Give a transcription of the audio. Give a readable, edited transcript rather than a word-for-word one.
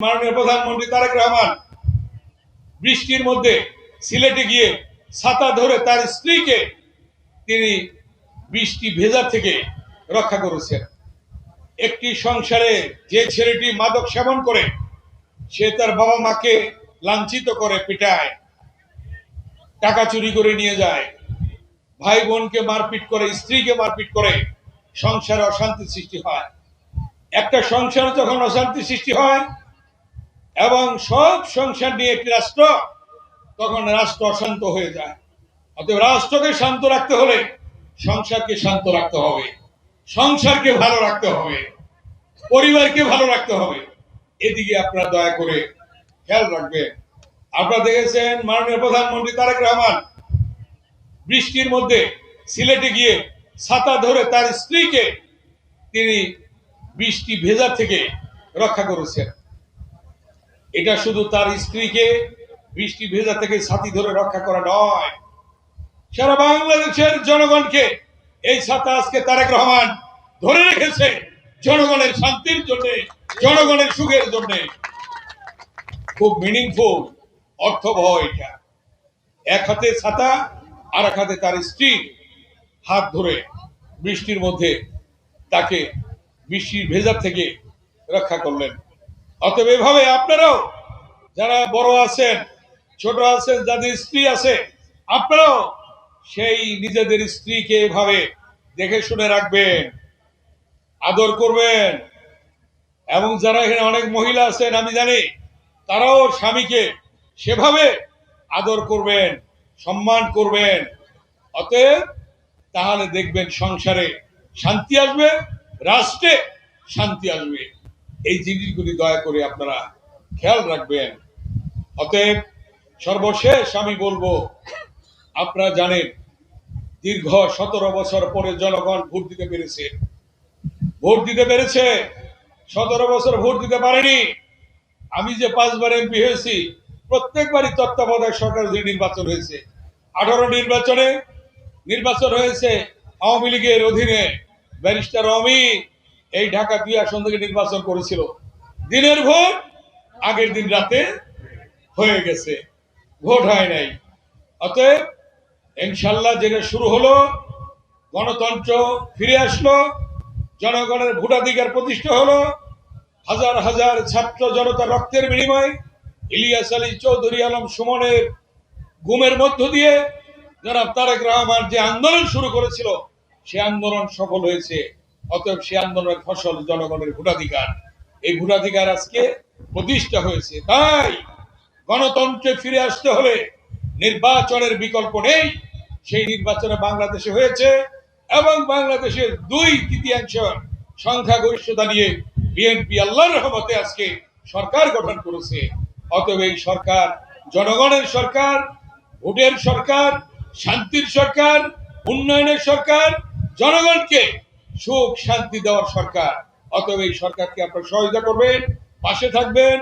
মাননীয় প্রধানমন্ত্রী তারেক রহমান বৃষ্টির মধ্যে সিলেটে গিয়ে ছাতা ধরে তার স্ত্রীকে তিনি বৃষ্টি ভেজা থেকে রক্ষা করেছেন। একটি সংসারে যে ছেলেটি মাদক সেবন করে, সে তার বাবা মাকে লাঞ্ছিত করে, পিটায়, টাকা চুরি করে নিয়ে যায়, ভাই বোনকে মারপিট করে, স্ত্রীকে মারপিট করে, সংসারে অশান্তি সৃষ্টি হয়। একটা সংসারে যখন অশান্তি সৃষ্টি হয় এবং সব সংসার নিয়ে একটি রাষ্ট্র, তখন রাষ্ট্র অশান্ত হয়ে যায়। অতএব রাষ্ট্রকে শান্ত রাখতে হলে সংসারকে শান্ত রাখতে হবে, সংসারকে ভালো রাখতে হবে, পরিবারকে ভালো রাখতে হবে। এদিকে আপনারা দয়া করে খেয়াল রাখবেন। আপনারা দেখেছেন মাননীয় প্রধানমন্ত্রী তারেক রহমান বৃষ্টির মধ্যে সিলেটে গিয়ে ছাতা ধরে তার স্ত্রীকে তিনি বৃষ্টি ভেজা থেকে রক্ষা করেছেন। এটা শুধু তার স্ত্রীকে বৃষ্টি ভেজা থেকে ছাতি ধরে রক্ষা করা নয়, সারা বাংলাদেশের জনগণকে এই ছাতা আজকে তারেক রহমান ধরে রেখেছে জনগণের শান্তির জন্য, জনগণের সুখের জন্য। খুব মিনিংফুল, অর্থবহ এটা। এক হাতে ছাতা, আর এক হাতে তার স্ত্রী হাত ধরে বৃষ্টির মধ্যে তাকে বৃষ্টির ভেজা থেকে রক্ষা করলেন। অতএব এভাবে আপনারাও যারা বড় আছেন, ছোট আছেন, যাদের স্ত্রী আছে, আপনারাও সেই নিজেদের স্ত্রীকে এভাবে দেখে শুনে রাখবেন, আদর করবেন। এবং যারা এখানে অনেক মহিলা আছেন, আমি জানি, তারাও স্বামীকে সেভাবে আদর করবেন, সম্মান করবেন। অতএব তাহলে দেখবেন সংসারে শান্তি আসবে, রাষ্ট্রে শান্তি আসবে। এই জিনিসগুলি দয়া করে আপনারা খেয়াল রাখবেন। অতএব সর্বশেষ আমি বলবো, আপনারা জানেন দীর্ঘ 17 বছর পরে জনগণ ভোট দিতে পেরেছে। 17 বছর ভোট দিতে পারেনি। আমি যে 5 বার এমপি হয়েছি, প্রত্যেকবারই তত্ত্বাবধায়ক সরকারের নির্বাচন হয়েছে। 18 নির্বাচন হয়েছে আওয়ামী লীগের অধীনে। ব্যারিস্টার রমি এই ঢাকা 2 আসন থেকে নির্বাচন করেছিল। দিনের ভোট আগের দিন রাতে হয়ে গেছে, ভোট হয় নাই। অতএব ইনশাল্লাহ যেটা শুরু হলো, গণতন্ত্র ফিরে আসলো, জনগণের ভোটাধিকার প্রতিষ্ঠা হলো। হাজার হাজার ছাত্র জনতার রক্তের বিনিময়ে ইলিয়াস আলী চৌধুরী আলম সুমনের গুমের মধ্য দিয়ে জনাব তারেক রহমান যে আন্দোলন শুরু করেছিল, সে আন্দোলন সফল হয়েছে। অতএব সে আন্দোলনের ফসল জনগণের ভোটাধিকার। এই ভোটাধিকার আজকে প্রতিষ্ঠা হয়েছে। তাই গণতন্ত্রে ফিরে আসতে হলে নির্বাচনের বিকল্প নেই। সেই নির্বাচনে বাংলাদেশে হয়েছে এবং বাংলাদেশের 2/3 সংখ্যাগরিষ্ঠতা নিয়ে বিএনপি আল্লাহর রহমতে আজকে সরকার গঠন করেছে। অতএব এই সরকার জনগণের সরকার, ভোটের সরকার, শান্তির সরকার, উন্নয়নের সরকার, জনগণকে সুখ শান্তি দেওয়ার সরকার। অতএব এই সরকারকে আপনারা সহযোগিতা করবেন, পাশে থাকবেন।